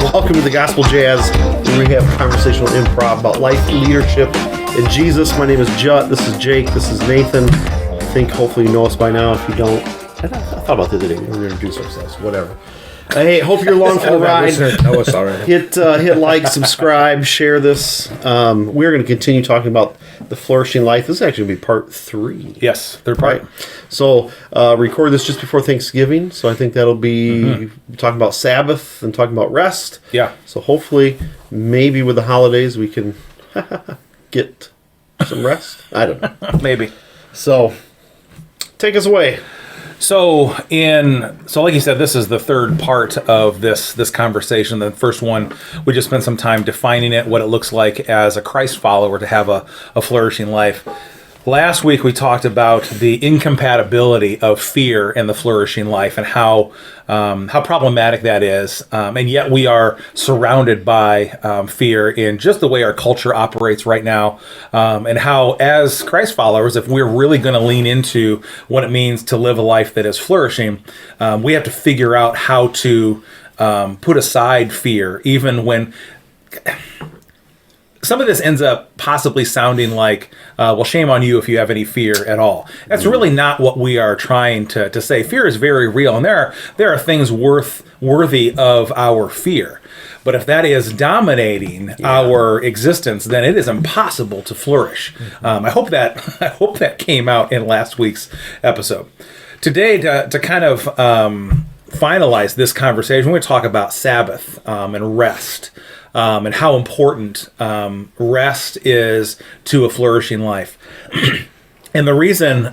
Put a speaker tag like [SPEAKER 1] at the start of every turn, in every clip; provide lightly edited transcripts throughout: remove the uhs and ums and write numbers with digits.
[SPEAKER 1] Welcome to the Gospel Jazz, where we have conversational improv about life, leadership, and Jesus. My name is Judd. This is Jake. This is Nathan. I think hopefully you know us by now. If you don't, I thought about the other day. We're going to introduce ourselves. Whatever. Hey, hope you're along for the ride.
[SPEAKER 2] No, it's all right.
[SPEAKER 1] Hit like, subscribe, share this. We're going to continue talking about the flourishing life. This is actually going to be part 3.
[SPEAKER 2] Yes, third part.
[SPEAKER 1] Right. So record this just before Thanksgiving. So I think that'll be talking about Sabbath and talking about rest.
[SPEAKER 2] Yeah.
[SPEAKER 1] So hopefully, maybe with the holidays, we can get some rest. I don't know.
[SPEAKER 2] Maybe.
[SPEAKER 1] So take us away.
[SPEAKER 2] So like you said, this is the third part of this conversation. The first one, we just spent some time defining it, what it looks like as a Christ follower to have a flourishing life. Last week, we talked about the incompatibility of fear and the flourishing life and how problematic that is. And yet we are surrounded by fear in just the way our culture operates right now. And how, as Christ followers, if we're really going to lean into what it means to live a life that is flourishing, we have to figure out how to put aside fear, even when... Some of this ends up possibly sounding like, well, shame on you if you have any fear at all. That's really not what we are trying to say. Fear is very real, and there are things worthy of our fear. But if that is dominating our existence, then it is impossible to flourish. I hope that came out in last week's episode. Today, to kind of finalize this conversation, we're going to talk about Sabbath and rest. And how important rest is to a flourishing life. And the reason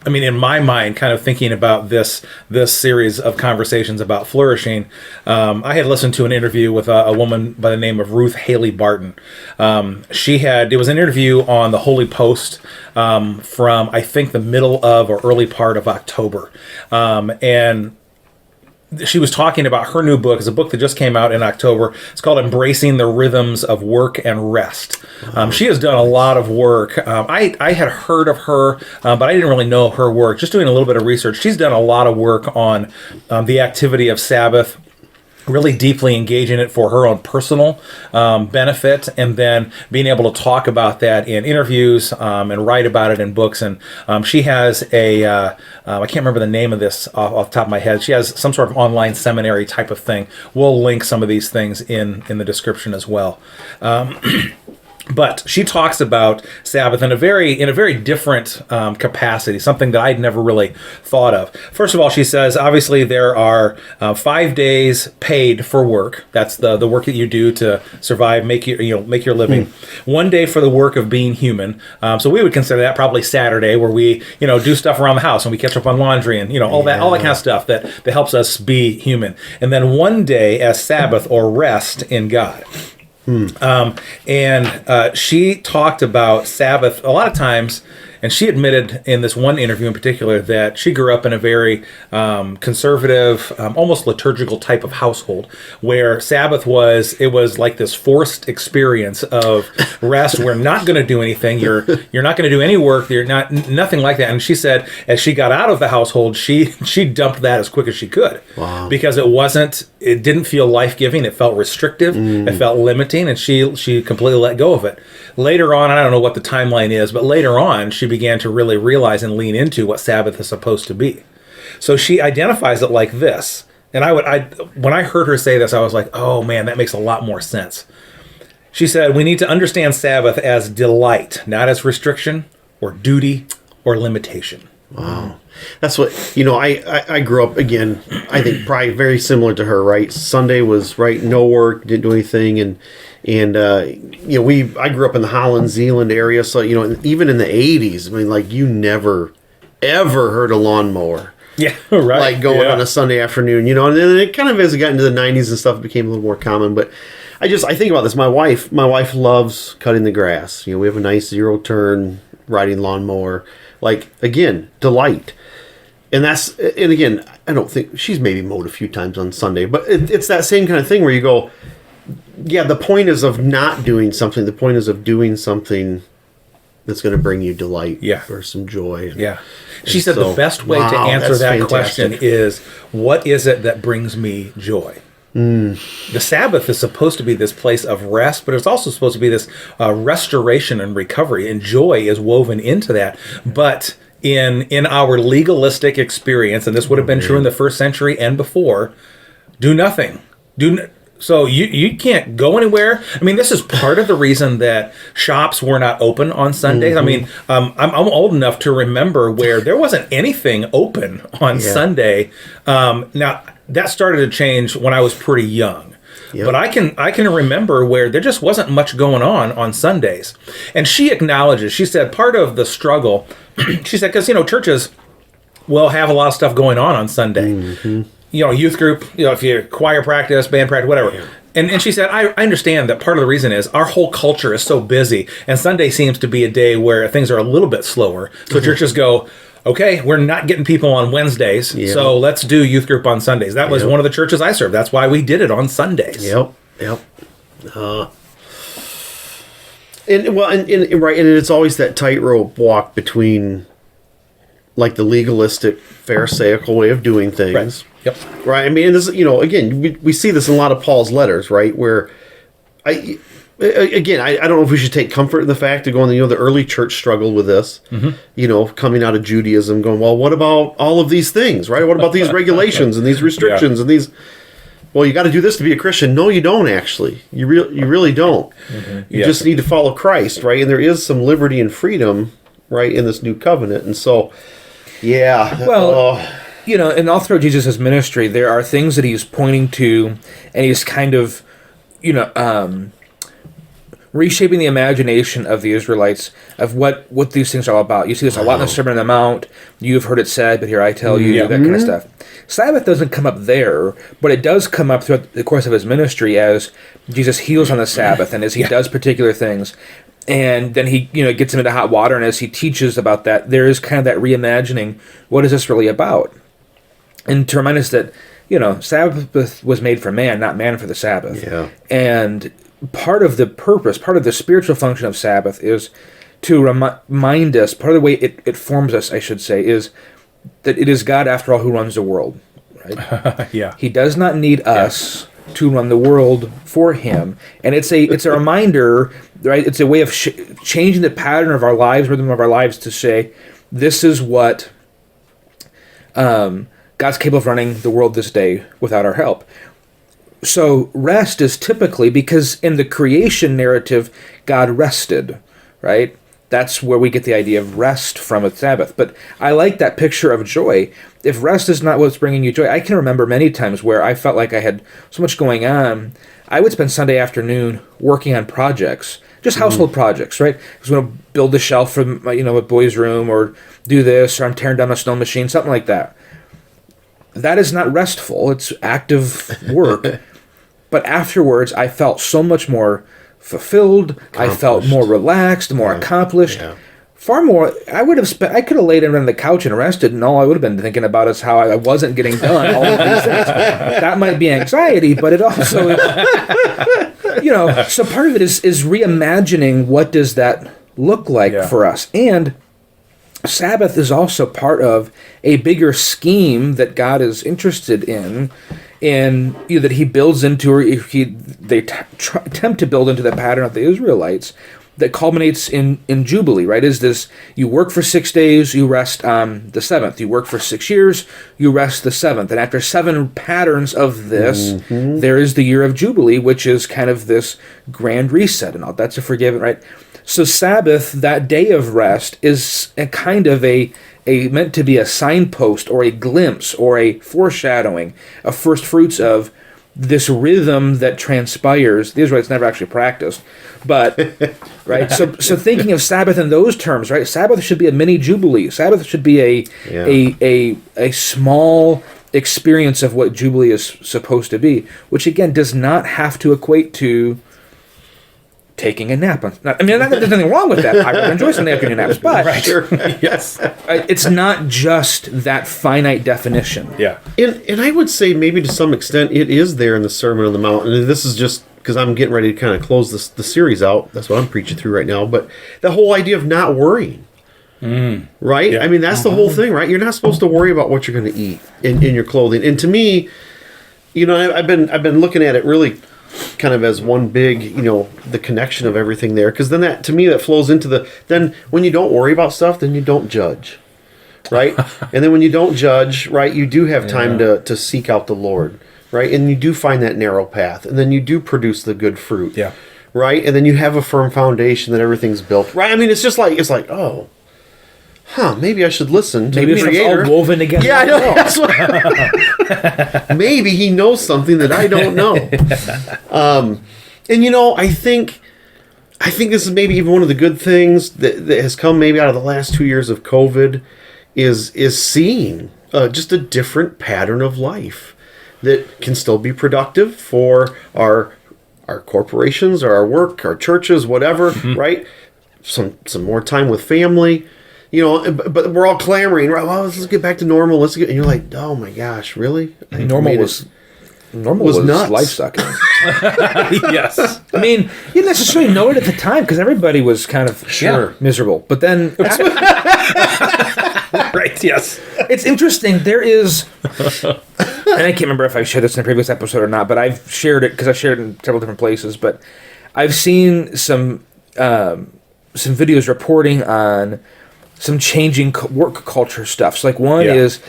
[SPEAKER 2] in my mind, kind of thinking about this series of conversations about flourishing, I had listened to an interview with a woman by the name of Ruth Haley Barton. It was an interview on the Holy Post from, I think, the middle of or early part of October. And she was talking about her new book. It's a book that just came out in October. It's called Embracing the Rhythms of Work and Rest. She has done a lot of work. I had heard of her, but I didn't really know her work. Just doing a little bit of research. She's done a lot of work on the activity of Sabbath, really deeply engaging it for her own personal benefit, and then being able to talk about that in interviews and write about it in books. And she has I can't remember the name of this off the top of my head. She has some sort of online seminary type of thing. We'll link some of these things in the description as well. But she talks about Sabbath in a very different capacity, something that I'd never really thought of. First of all, she says, obviously there are 5 days paid for work. That's the work that you do to survive, make your living. 1 day for the work of being human. So we would consider that probably Saturday, where we do stuff around the house and we catch up on laundry and all that kind of stuff that helps us be human. And then 1 day as Sabbath or rest in God. She talked about Sabbath a lot of times, and she admitted in this one interview in particular that she grew up in a very conservative, almost liturgical type of household, where Sabbath was like this forced experience of rest. We're not going to do anything. You're not going to do any work. You're nothing like that. And she said, as she got out of the household, she dumped that as quick as she could.
[SPEAKER 1] Wow.
[SPEAKER 2] Because it didn't feel life-giving. It felt restrictive. It felt limiting, and she completely let go of it. Later on, I don't know what the timeline is, but later on, she began to really realize and lean into what Sabbath is supposed to be. So she identifies it like this. And when I heard her say this, I was like, oh man, that makes a lot more sense. She said, we need to understand Sabbath as delight, not as restriction or duty or limitation.
[SPEAKER 1] Wow. That's what, I grew up, again, I think probably very similar to her, right? Sunday was, right, no work, didn't do anything, and I grew up in the Holland, Zeeland area, so, even in the 80s, you never, ever heard a lawnmower.
[SPEAKER 2] Yeah, right.
[SPEAKER 1] Going on a Sunday afternoon, and then it kind of, as it got into the 90s and stuff, it became a little more common, but I think about this. My wife loves cutting the grass. We have a nice zero-turn riding lawnmower. Again, delight. And again, I don't think she's maybe mowed a few times on Sunday, but it's that same kind of thing where you go, yeah, the point is of not doing something. The point is of doing something that's going to bring you delight or some joy.
[SPEAKER 2] She said the best way to answer that question is, what is it that brings me joy? The Sabbath is supposed to be this place of rest, but it's also supposed to be this restoration and recovery, and joy is woven into that. But in our legalistic experience, and this would have been true in the first century and before, do nothing. So you can't go anywhere. I mean, this is part of the reason that shops were not open on Sundays. I mean, I'm old enough to remember where there wasn't anything open on Sunday. Now, that started to change when I was pretty young. Yep. But I can remember where there just wasn't much going on Sundays. And she acknowledges, she said, part of the struggle, she said, because, churches will have a lot of stuff going on Sunday. Mm-hmm. Youth group, if you choir practice, band practice, whatever. Yeah. And she said, I understand that part of the reason is our whole culture is so busy, and Sunday seems to be a day where things are a little bit slower. So churches go, okay, we're not getting people on Wednesdays, so let's do youth group on Sundays. That was one of the churches I served. That's why we did it on Sundays.
[SPEAKER 1] Yep. And it's always that tightrope walk between, like, the legalistic, pharisaical way of doing things.
[SPEAKER 2] Right. Yep.
[SPEAKER 1] Right. I mean, and this, again, we see this in a lot of Paul's letters, right? Where I don't know if we should take comfort in the fact of going, the early church struggled with this, coming out of Judaism, going, well, what about all of these things, right? What about these regulations and these restrictions and these? Well, you got to do this to be a Christian. No, you don't actually. You really don't. Mm-hmm. You just need to follow Christ, right? And there is some liberty and freedom, right, in this new covenant. And so,
[SPEAKER 3] and all through Jesus' ministry, there are things that he's pointing to, and he's kind of, reshaping the imagination of the Israelites of what these things are all about. You see this a lot in the Sermon on the Mount. You've heard it said, but here I tell you, that kind of stuff. Sabbath doesn't come up there, but it does come up throughout the course of his ministry as Jesus heals on the Sabbath and as he does particular things. And then he, gets him into hot water, and as he teaches about that, there is kind of that reimagining, what is this really about? And to remind us that, Sabbath was made for man, not man for the Sabbath. Yeah. And part of the purpose, part of the spiritual function of Sabbath is to remind us, part of the way it forms us, I should say, is that it is God, after all, who runs the world. Right? He does not need us to run the world for him. And it's a reminder, right? It's a way of changing the pattern of our lives, rhythm of our lives, to say, this is what God's capable of running the world this day without our help. So rest is typically, because in the creation narrative, God rested, right? That's where we get the idea of rest from with Sabbath. But I like that picture of joy. If rest is not what's bringing you joy, I can remember many times where I felt like I had so much going on. I would spend Sunday afternoon working on projects, just household projects, right? I was going to build the shelf for a boy's room, or do this, or I'm tearing down a snow machine, something like that. That is not restful. It's active work. But afterwards, I felt so much more fulfilled. I felt more relaxed, more accomplished. Yeah. Far more. I could have laid on the couch and rested, and all I would have been thinking about is how I wasn't getting done all of these things. That might be anxiety, but it also, so part of it is reimagining what does that look like for us. And Sabbath is also part of a bigger scheme that God is interested in that he builds into, or they attempt to build into the pattern of the Israelites that culminates in Jubilee, right? Is this, you work for 6 days, you rest on the seventh. You work for 6 years, you rest the seventh. And after 7 patterns of this, there is the year of Jubilee, which is kind of this grand reset and all. That's a forgiven, right? So Sabbath, that day of rest, is a kind of a meant to be a signpost or a glimpse or a foreshadowing, a first fruits of this rhythm that transpires. The Israelites never actually practiced, but right. So thinking of Sabbath in those terms, right? Sabbath should be a mini Jubilee. Sabbath should be a small experience of what Jubilee is supposed to be, which again does not have to equate to taking a nap. Not that there's anything wrong with that. I really enjoy Sunday afternoon naps, but it's not just that finite definition.
[SPEAKER 1] Yeah, and I would say maybe to some extent it is there in the Sermon on the Mount, and this is just because I'm getting ready to kind of close the series out. That's what I'm preaching through right now. But the whole idea of not worrying, right? Yeah. I mean, that's the whole thing, right? You're not supposed to worry about what you're going to eat in your clothing. And to me, I've been looking at it really kind of as one big, the connection of everything there, because then that, to me, that flows into then when you don't worry about stuff, then you don't judge, right? And then when you don't judge, right, you do have time to seek out the Lord, right? And you do find that narrow path, and then you do produce the good fruit, right? And then you have a firm foundation that everything's built, right? I mean, it's like, oh, maybe I should listen to the Creator.
[SPEAKER 3] All woven together.
[SPEAKER 1] Yeah, I know. That's what, maybe he knows something that I don't know. And I think this is maybe even one of the good things that has come maybe out of the last 2 years of COVID is seeing just a different pattern of life that can still be productive for our corporations or our work, our churches, whatever, right? Some more time with family. But we're all clamoring, right? Well, let's get back to normal. And you're like, oh my gosh, really?
[SPEAKER 3] Normal was
[SPEAKER 1] nuts.
[SPEAKER 3] Life sucking.
[SPEAKER 2] Yes.
[SPEAKER 3] I mean, you didn't necessarily know it at the time because everybody was kind of miserable. But then,
[SPEAKER 2] right? Yes.
[SPEAKER 3] It's interesting. There is, and I can't remember if I shared this in a previous episode or not, but I've shared it because I've shared it in several different places. But I've seen some videos reporting on some changing work culture stuff. So like one is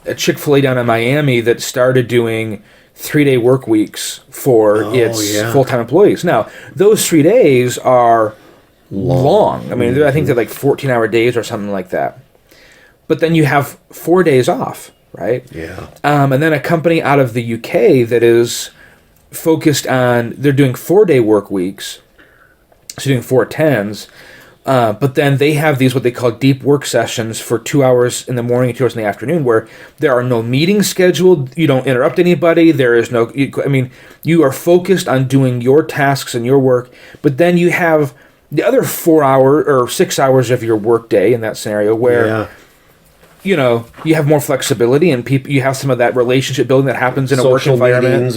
[SPEAKER 3] a Chick-fil-A down in Miami that started doing 3-day work weeks for its full-time employees. Now, those 3 days are long. I mean, I think they're like 14-hour days or something like that. But then you have 4 days off, right?
[SPEAKER 1] Yeah.
[SPEAKER 3] And then a company out of the UK that is focused on, they're doing 4-day work weeks, so doing 4/10s. But then they have these what they call deep work sessions for 2 hours in the morning and 2 hours in the afternoon, where there are no meetings scheduled. You don't interrupt anybody. There is no. You are focused on doing your tasks and your work. But then you have the other 4 hour or 6 hours of your work day in that scenario where. You have more flexibility and you have some of that relationship building that happens in a work environment.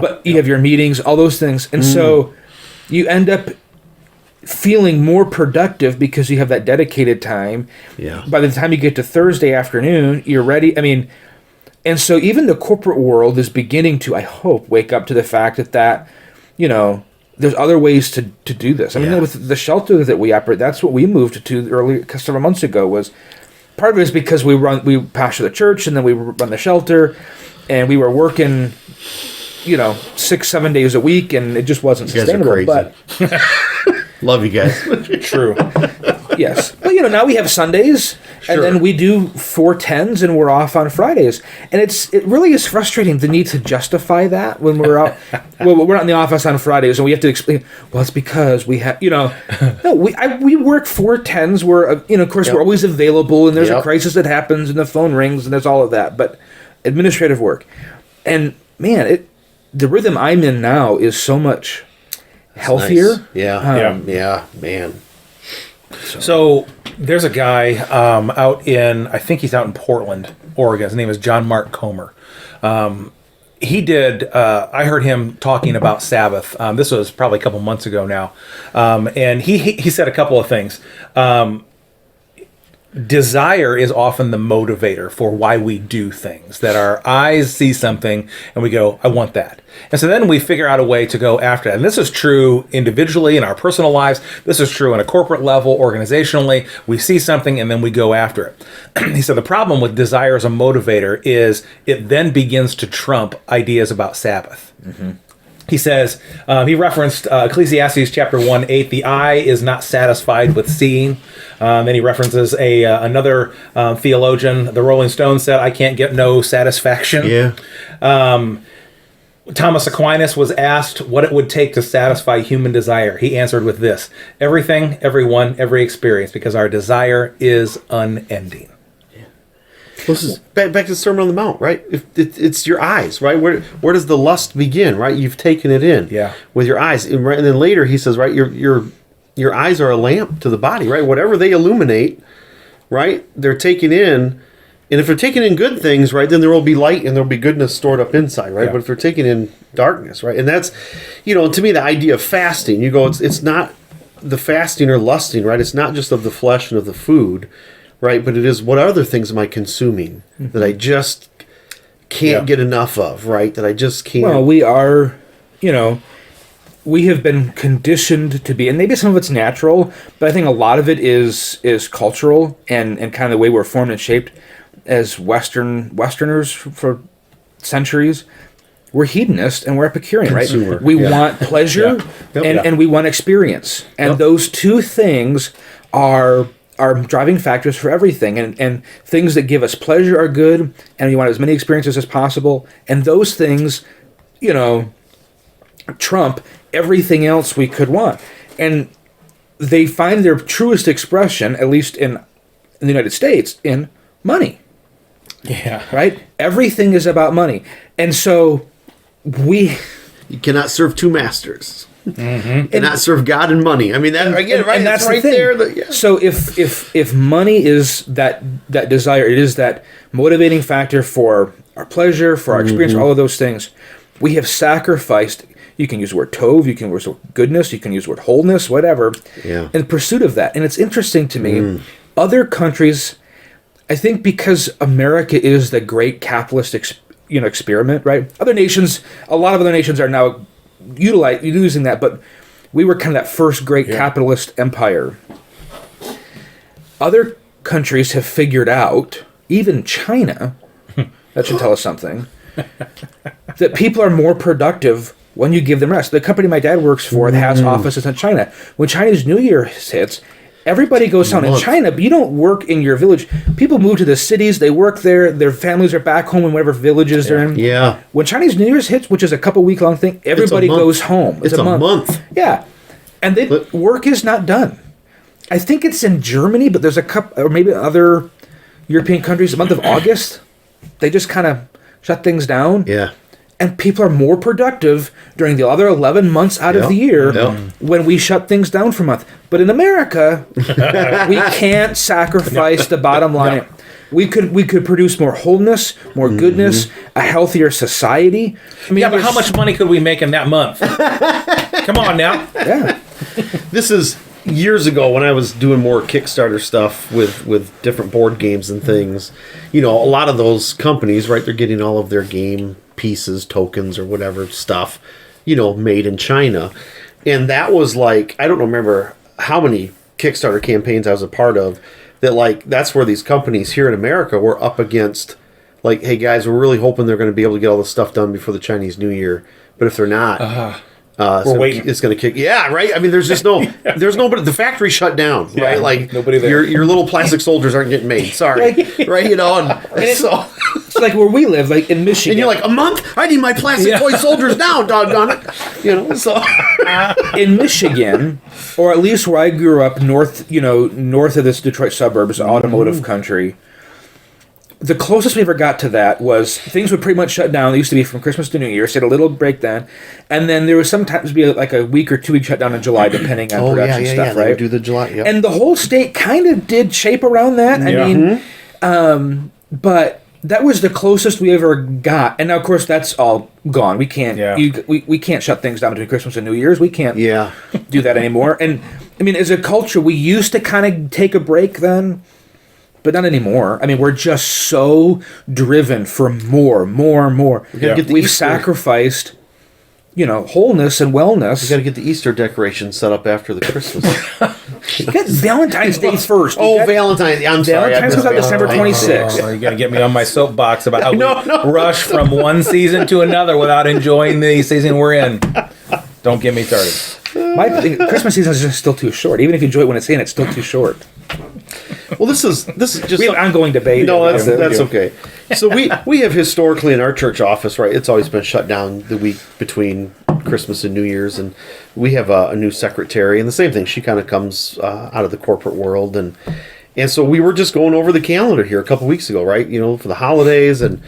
[SPEAKER 3] But you have your meetings, all those things. And so you end up feeling more productive because you have that dedicated time.
[SPEAKER 1] Yeah.
[SPEAKER 3] By the time you get to Thursday afternoon, you're ready. I mean, and so even the corporate world is beginning to, I hope, wake up to the fact that there's other ways to do this. I mean, with the shelter that we operate, that's what we moved to several months ago. Was part of it is because we pastor the church and then we run the shelter, and we were working 6-7 days a week, and it just wasn't sustainable. But
[SPEAKER 1] love you guys.
[SPEAKER 3] True. Yes. But now we have Sundays, and then we do 4/10s, and we're off on Fridays. And it really is frustrating, the need to justify that when we're out. Well, we're not in the office on Fridays, and we have to explain. Well, it's because we have, no, we work 4/10s. Where of course we're always available, and there's a crisis that happens, and the phone rings, and there's all of that. But administrative work, and man, the rhythm I'm in now is so much healthier.
[SPEAKER 1] Nice. Man.
[SPEAKER 2] So there's a guy I think he's out in Portland, Oregon. His name is John Mark Comer. He did, I heard him talking about Sabbath. This was probably a couple months ago now. And he said a couple of things. Desire is often the motivator for why we do things, that our eyes see something and we go, I want that. And so then we figure out a way to go after it. And this is true individually in our personal lives. This is true on a corporate level, organizationally. We see something and then we go after it. He said the problem with desire as a motivator is it then begins to trump ideas about Sabbath. Mm-hmm. He says, he referenced Ecclesiastes chapter 1:8, the eye is not satisfied with seeing. Then he references another theologian, the Rolling Stones said, I can't get no satisfaction.
[SPEAKER 1] Yeah.
[SPEAKER 2] Thomas Aquinas was asked what it would take to satisfy human desire. He answered with this: everything, everyone, every experience, because our desire is unending.
[SPEAKER 1] Well, this is back to the Sermon on the Mount, right? It's your eyes, right? Where does the lust begin, right? You've taken it in with your eyes. And then later he says, right, your eyes are a lamp to the body, right? Whatever they illuminate, right, they're taken in. And if they're taking in good things, right, then there will be light and there will be goodness stored up inside, right? Yeah. But if they're taking in darkness, right? And that's, to me, the idea of fasting, you go, it's not the fasting or lusting, right? It's not just of the flesh and of the food, right? But it is, what other things am I consuming that I just can't get enough of, right? That I just can't.
[SPEAKER 3] Well, we are, we have been conditioned to be, and maybe some of it's natural, but I think a lot of it is cultural and kind of the way we're formed and shaped as Westerners for centuries. We're hedonists and we're Epicurean,
[SPEAKER 1] Consumer.
[SPEAKER 3] right? We want pleasure and we want experience. And those two things are driving factors for everything. And things that give us pleasure are good, and we want as many experiences as possible. And those things, trump everything else we could want. And they find their truest expression, at least in the United States, in money.
[SPEAKER 2] Yeah.
[SPEAKER 3] Right? Everything is about money. And so you
[SPEAKER 1] cannot serve two masters.
[SPEAKER 3] Mm-hmm.
[SPEAKER 1] Cannot serve God and money. I mean, that again, right?
[SPEAKER 3] And that's
[SPEAKER 1] right
[SPEAKER 3] the thing.
[SPEAKER 1] there.
[SPEAKER 3] So if money is that desire, it is that motivating factor for our pleasure, for our experience, all of those things, we have sacrificed. You can use the word tov, you can use the word goodness, you can use the word wholeness, whatever, in pursuit of that. And it's interesting to me, other countries, I think because America is the great capitalist experiment, right? Other nations, a lot of other nations are now using that, but we were kind of that first great capitalist empire. Other countries have figured out, even China, that should tell us something, that people are more productive when you give them rest. The company my dad works for that has offices in China, when Chinese New Year hits, everybody goes down in China, but you don't work in your village. People move to the cities, they work there, their families are back home in whatever villages they're in.
[SPEAKER 1] Yeah.
[SPEAKER 3] When Chinese New Year's hits, which is a couple week long thing, everybody goes home.
[SPEAKER 1] It's a month.
[SPEAKER 3] Yeah. And work is not done. I think it's in Germany, but there's a couple, or maybe other European countries, the month of August, they just kind of shut things down.
[SPEAKER 1] Yeah.
[SPEAKER 3] And people are more productive during the other 11 months out of the year when we shut things down for a month. But in America, we can't sacrifice the bottom line. We could produce more wholeness, more goodness, a healthier society. I mean,
[SPEAKER 2] but how much money could we make in that month? Come on now.
[SPEAKER 3] Yeah.
[SPEAKER 1] This is years ago when I was doing more Kickstarter stuff with different board games and things. A lot of those companies, right, they're getting all of their game pieces, tokens, or whatever stuff, made in China. And that was like, I don't remember how many Kickstarter campaigns I was a part of, that that's where these companies here in America were up against, hey guys, we're really hoping they're going to be able to get all this stuff done before the Chinese New Year. But if they're not,
[SPEAKER 2] we're waiting.
[SPEAKER 1] It's going to kick. Yeah, right. I mean, there's just there's nobody. The factory shut down, right?
[SPEAKER 2] Nobody there.
[SPEAKER 1] Your little plastic soldiers aren't getting made. Sorry, right? And so
[SPEAKER 3] it's like where we live, like in Michigan.
[SPEAKER 1] And you're like, a month? I need my plastic toy soldiers now, doggone it. So
[SPEAKER 3] in Michigan, or at least where I grew up, north of this Detroit suburbs, automotive country. The closest we ever got to that was things would pretty much shut down. They used to be from Christmas to New Year's. They had a little break then. And then there would sometimes be like a week or 2 week shutdown in July, depending on production stuff, right?
[SPEAKER 1] They would do the July,
[SPEAKER 3] And the whole state kind of did shape around that. I mean, but that was the closest we ever got. And now, of course, that's all gone. We can't we can't shut things down between Christmas and New Year's. We can't do that anymore. And, I mean, as a culture, we used to kind of take a break then. But not anymore. I mean, we're just so driven for more. We've sacrificed, wholeness and wellness.
[SPEAKER 1] You got to get the Easter decoration set up after the Christmas.
[SPEAKER 3] You got Valentine's Day first.
[SPEAKER 1] Valentine's. I'm sorry.
[SPEAKER 3] Valentine's comes out December 26th.
[SPEAKER 2] Oh, you got to get me on my soapbox about how we rush from one season to another without enjoying the season we're in. Don't get me started.
[SPEAKER 3] My Christmas season is just still too short. Even if you enjoy it when it's in, it's still too short.
[SPEAKER 1] Well, this is just
[SPEAKER 3] we have an ongoing debate.
[SPEAKER 1] No, that's okay. So we have historically in our church office, right? It's always been shut down the week between Christmas and New Year's, and we have a new secretary, and the same thing. She kind of comes out of the corporate world, and so we were just going over the calendar here a couple weeks ago, right? For the holidays, and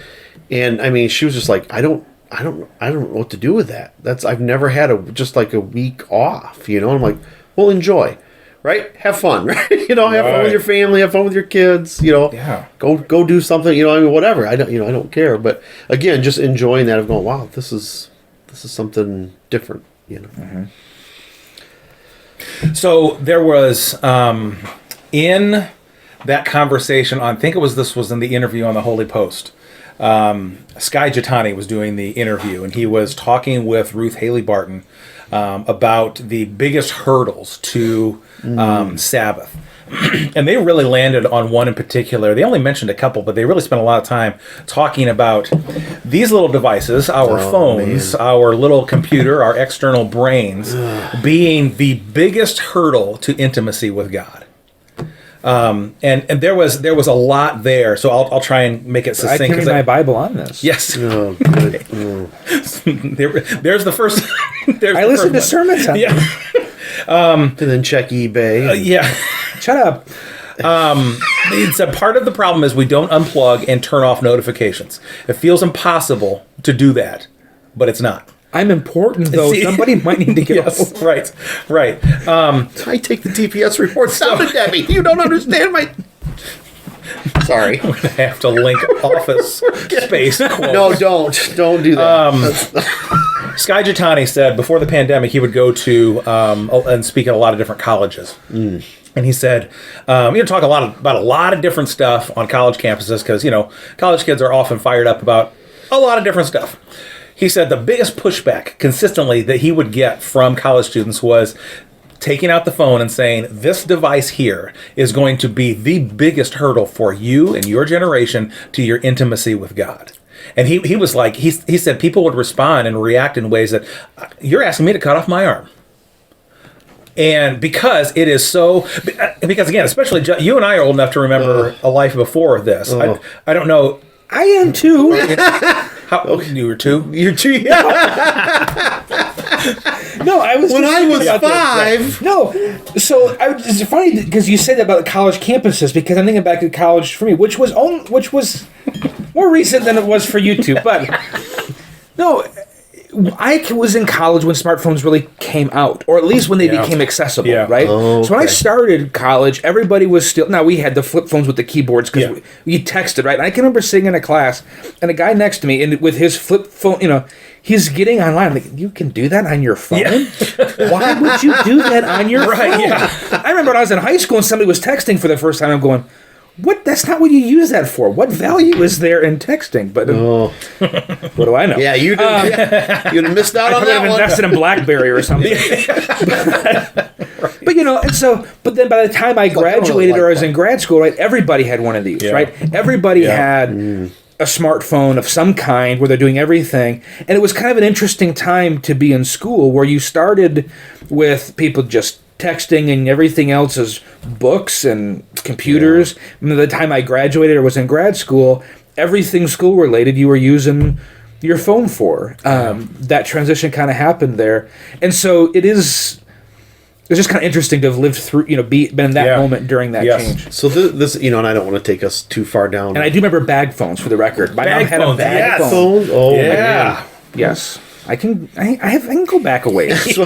[SPEAKER 1] I mean, she was just like, I don't know what to do with that. I've never had a week off, And I'm like, well, enjoy. Right? Have fun, right? Have fun with your family, have fun with your kids,
[SPEAKER 2] Yeah.
[SPEAKER 1] Go do something, I mean, whatever. I don't care. But again, just enjoying that of going, wow, this is something different,
[SPEAKER 3] Mm-hmm.
[SPEAKER 2] So there was in that conversation I think this was in the interview on the Holy Post. Skye Jitani was doing the interview, and he was talking with Ruth Haley Barton about the biggest hurdles to Sabbath. And they really landed on one in particular. They only mentioned a couple, but they really spent a lot of time talking about these little devices, our phones, our little computer, our external brains, being the biggest hurdle to intimacy with God. And there was a lot there, so I'll try and make it succinct.
[SPEAKER 3] I can read my Bible on this.
[SPEAKER 2] Yes.
[SPEAKER 1] Oh, good. Oh.
[SPEAKER 2] There's the first.
[SPEAKER 3] I listen to sermons on
[SPEAKER 2] Yeah.
[SPEAKER 1] And then check eBay.
[SPEAKER 2] Yeah.
[SPEAKER 3] Shut up.
[SPEAKER 2] It's a part of the problem is we don't unplug and turn off notifications. It feels impossible to do that, but it's not.
[SPEAKER 3] I'm important, though.
[SPEAKER 2] See?
[SPEAKER 3] Somebody might need to get
[SPEAKER 2] Yes, right.
[SPEAKER 1] I take the TPS reports down to Debbie. You don't understand my... Sorry.
[SPEAKER 2] I'm gonna have to link Office Space quotes.
[SPEAKER 1] No, don't do that.
[SPEAKER 2] Skye Jitani said before the pandemic he would go to and speak at a lot of different colleges. And he said, talk about a lot of different stuff on college campuses because, college kids are often fired up about a lot of different stuff. He said the biggest pushback consistently that he would get from college students was taking out the phone and saying, this device here is going to be the biggest hurdle for you and your generation to your intimacy with God. And he was like, he said people would respond and react in ways that, you're asking me to cut off my arm. And because it is so, because again, especially you and I are old enough to remember a life before this. I don't know.
[SPEAKER 3] I am too.
[SPEAKER 2] You were two?
[SPEAKER 1] You're too young.
[SPEAKER 3] No, I was.
[SPEAKER 1] When I was
[SPEAKER 3] about this.
[SPEAKER 1] 5.
[SPEAKER 3] No, so it's funny because you said that about college campuses because I'm thinking back to college for me, which was more recent than it was for you two. But no, I was in college when smartphones really came out, or at least when they became accessible, right?
[SPEAKER 1] Oh,
[SPEAKER 3] so when I started college, everybody was still... Now, we had the flip phones with the keyboards because we texted, right? And I can remember sitting in a class, and a guy next to me, and with his flip phone, he's getting online. I'm like, you can do that on your phone? Yeah. Why would you do that on your phone? Yeah. I remember when I was in high school and somebody was texting for the first time, I'm going... What? That's not what you use that for. What value is there in texting? But what do I know?
[SPEAKER 1] Yeah, you'd have missed out on that
[SPEAKER 3] one.
[SPEAKER 1] one.
[SPEAKER 3] Invested in BlackBerry or something. But then by the time I graduated or I was in grad school, right, everybody had one of these, right? Everybody had a smartphone of some kind where they're doing everything, and it was kind of an interesting time to be in school where you started with people just texting and everything else is books and computers. And by the time I graduated or was in grad school, everything school related you were using your phone for. That transition kind of happened there. And so it's just kind of interesting to have lived through, been in that moment during that change.
[SPEAKER 1] So this, and I don't want to take us too far down.
[SPEAKER 3] And I do remember bag phones for the record. My mom had a bag phone.
[SPEAKER 1] Phones? Oh,
[SPEAKER 2] yeah.
[SPEAKER 1] man.
[SPEAKER 3] Yes. I can go back a ways.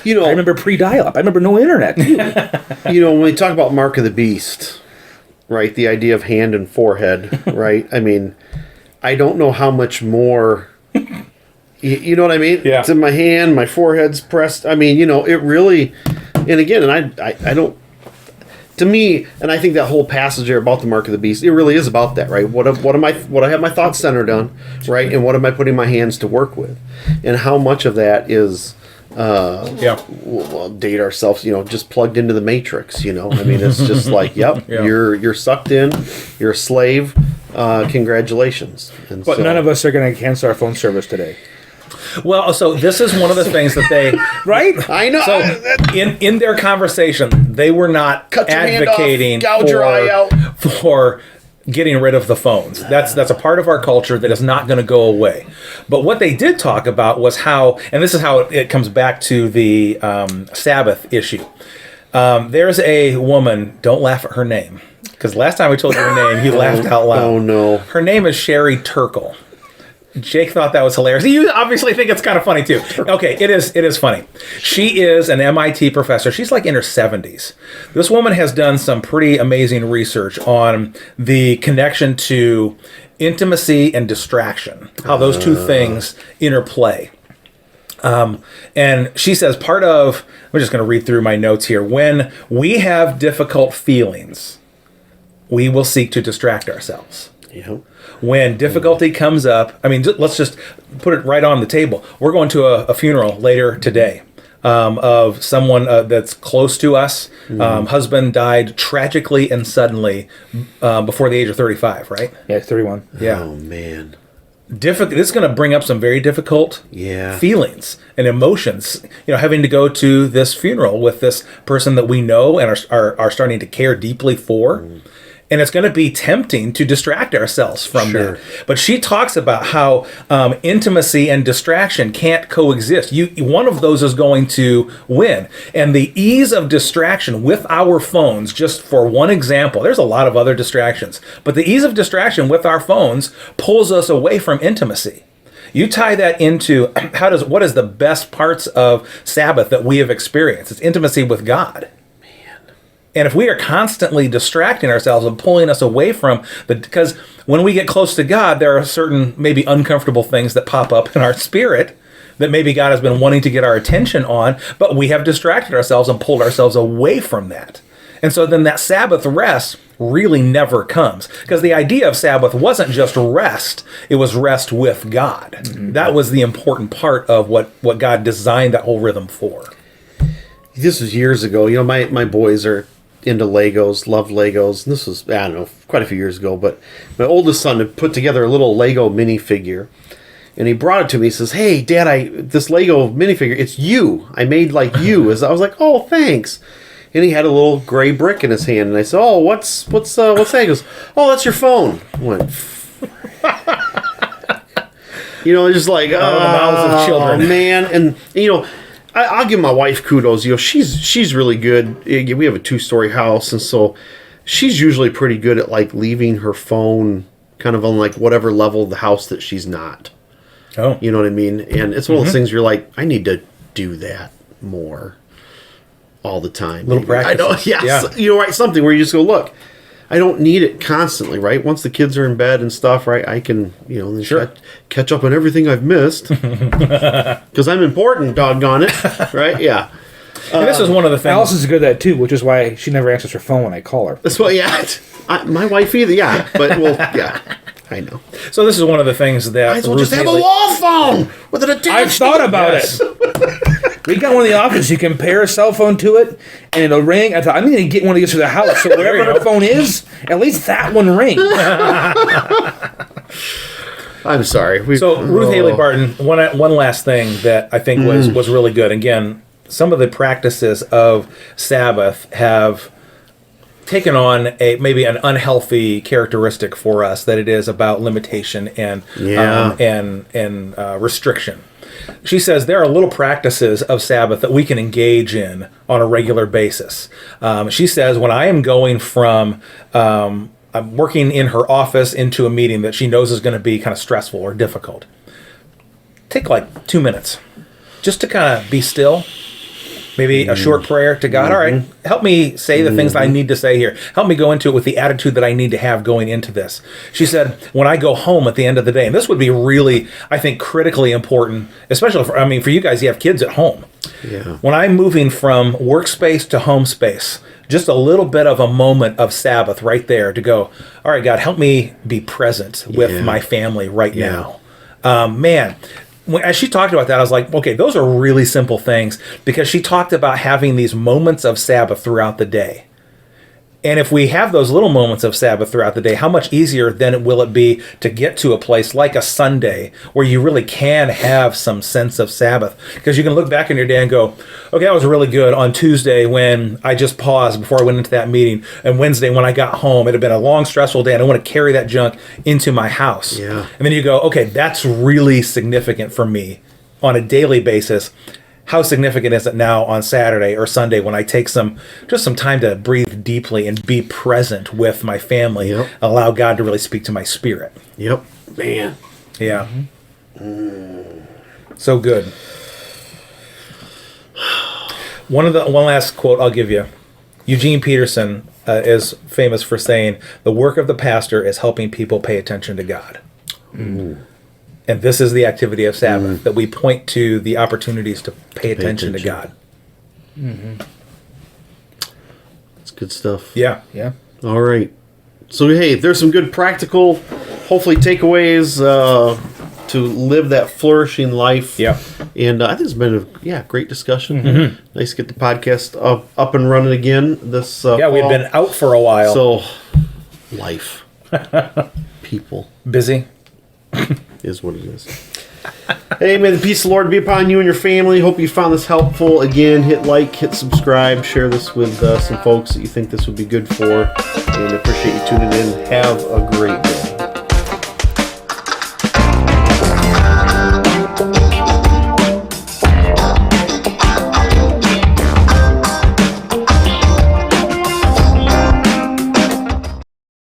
[SPEAKER 3] I remember pre-dial-up. I remember no internet.
[SPEAKER 1] When we talk about Mark of the Beast, right? The idea of hand and forehead, right? I mean, I don't know how much more. You know what I mean?
[SPEAKER 2] Yeah.
[SPEAKER 1] It's in my hand. My forehead's pressed. I mean, it really. And again, and I don't. To me, and I think that whole passage there about the Mark of the Beast, it really is about that, right? What I have my thoughts centered on, right? And what am I putting my hands to work with, and how much of that is. We'll date ourselves, just plugged into the matrix, I mean, it's just like, you're sucked in, you're a slave, congratulations. And
[SPEAKER 3] but none of us are going to cancel our phone service today.
[SPEAKER 2] Well, so this is one of the things that they...
[SPEAKER 3] Right?
[SPEAKER 1] I know.
[SPEAKER 2] So in their conversation, they were not advocating
[SPEAKER 1] gouge your eye out.
[SPEAKER 2] for getting rid of the phones. That's a part of our culture that is not going to go away. But what they did talk about was how, and this is how it comes back to the Sabbath issue. There's a woman, don't laugh at her name, because last time we told you her name, you laughed out loud.
[SPEAKER 1] Oh, no.
[SPEAKER 2] Her name is Sherry Turkle. Jake thought that was hilarious. You obviously think it's kind of funny too. Okay, it is funny. She is an MIT professor. She's like in her 70s. This woman has done some pretty amazing research on the connection to intimacy and distraction, how those two things interplay. And she says I'm just going to read through my notes here. When we have difficult feelings, we will seek to distract ourselves.
[SPEAKER 1] Yep.
[SPEAKER 2] When difficulty comes up, I mean, let's just put it right on the table. We're going to a funeral later today of someone that's close to us. Husband died tragically and suddenly before the age of 35, right?
[SPEAKER 3] Yeah, 31.
[SPEAKER 2] Yeah.
[SPEAKER 1] Oh, man.
[SPEAKER 2] This is going to bring up some very difficult feelings and emotions. Having to go to this funeral with this person that we know and are starting to care deeply for. And it's going to be tempting to distract ourselves from that. But she talks about how intimacy and distraction can't coexist. One of those is going to win. And the ease of distraction with our phones, just for one example, there's a lot of other distractions, but the ease of distraction with our phones pulls us away from intimacy. You tie that into what is the best parts of Sabbath that we have experienced? It's intimacy with God. And if we are constantly distracting ourselves and pulling us away from because when we get close to God, there are certain maybe uncomfortable things that pop up in our spirit that maybe God has been wanting to get our attention on, but we have distracted ourselves and pulled ourselves away from that. And so then that Sabbath rest really never comes, because the idea of Sabbath wasn't just rest, it was rest with God. Mm-hmm. That was the important part of what God designed that whole rhythm for.
[SPEAKER 1] This was years ago. My boys are into Legos, love Legos. And this was, I don't know, quite a few years ago, but my oldest son had put together a little Lego minifigure, and he brought it to me. He says, "Hey, Dad, this Lego minifigure, it's you. I made like you." I was like, "Oh, thanks." And he had a little gray brick in his hand, and I said, "Oh, what's that?" He goes, "Oh, that's your phone." I went, just like,
[SPEAKER 2] the mouths of children,
[SPEAKER 1] man. And I'll give my wife kudos. She's really good. We have a 2-story house, and so she's usually pretty good at like leaving her phone kind of on like whatever level of the house that she's not.
[SPEAKER 2] Oh,
[SPEAKER 1] you know what I mean? And it's one of those things you're like, I need to do that more all the time.
[SPEAKER 2] Little practice.
[SPEAKER 1] I know. Yes. Yeah. Right. Something where you just go, look, I don't need it constantly, right? Once the kids are in bed and stuff, right? I can, catch up on everything I've missed because I'm important, doggone it, right? Yeah.
[SPEAKER 2] And this is one of the things.
[SPEAKER 3] Allison's good at that too, which is why she never answers her phone when I call her.
[SPEAKER 1] That's why, my wife either, but I know.
[SPEAKER 2] So this is one of the things that
[SPEAKER 1] I just have a wall phone with an attached.
[SPEAKER 3] I've thought about it. We got one in the office. You can pair a cell phone to it, and it'll ring. I thought I'm going to get one of these for the house. So wherever her phone is, at least that one rings.
[SPEAKER 1] I'm sorry.
[SPEAKER 2] So Ruth Haley Barton. One last thing that I think was really good. Again, some of the practices of Sabbath have taken on maybe an unhealthy characteristic for us, that it is about limitation and restriction. She says there are little practices of Sabbath that we can engage in on a regular basis. She says when I am going from I'm working in her office into a meeting that she knows is going to be kind of stressful or difficult, take like 2 minutes just to kind of be still. Maybe a short prayer to God. All right, help me say the things that I need to say here. Help me go into it with the attitude that I need to have going into this. She said, when I go home at the end of the day, and this would be really, I think, critically important, especially for you guys, you have kids at home.
[SPEAKER 1] Yeah.
[SPEAKER 2] When I'm moving from workspace to home space, just a little bit of a moment of Sabbath right there to go, all right, God, help me be present with my family right now. Man. As she talked about that, I was like, okay, those are really simple things, because she talked about having these moments of Sabbath throughout the day. And if we have those little moments of Sabbath throughout the day, how much easier then will it be to get to a place like a Sunday where you really can have some sense of Sabbath? Because you can look back in your day and go, okay, that was really good on Tuesday when I just paused before I went into that meeting, and Wednesday when I got home, it had been a long, stressful day, and I want to carry that junk into my house.
[SPEAKER 1] Yeah.
[SPEAKER 2] And then you go, okay, that's really significant for me on a daily basis. How significant is it now on Saturday or Sunday when I take some time to breathe deeply and be present with my family, allow God to really speak to my spirit?
[SPEAKER 1] Yep. Man.
[SPEAKER 2] Yeah. So good. One last quote I'll give you. Eugene Peterson is famous for saying, the work of the pastor is helping people pay attention to God. And this is the activity of Sabbath, that we point to the opportunities to pay attention to God.
[SPEAKER 1] That's good stuff.
[SPEAKER 2] Yeah.
[SPEAKER 3] Yeah.
[SPEAKER 1] All right. So, hey, there's some good practical hopefully takeaways to live that flourishing life.
[SPEAKER 2] Yeah.
[SPEAKER 1] And I think it's been a great discussion. Nice to get the podcast up and running again this
[SPEAKER 2] Yeah, we've
[SPEAKER 1] fall.
[SPEAKER 2] been out for a while.
[SPEAKER 1] So, life. People.
[SPEAKER 2] Busy.
[SPEAKER 1] Is what it is. Hey, may the peace of the Lord be upon you and your family. Hope you found this helpful. Again, hit like, hit subscribe, share this with some folks that you think this would be good for. And appreciate you tuning in. Have a great day.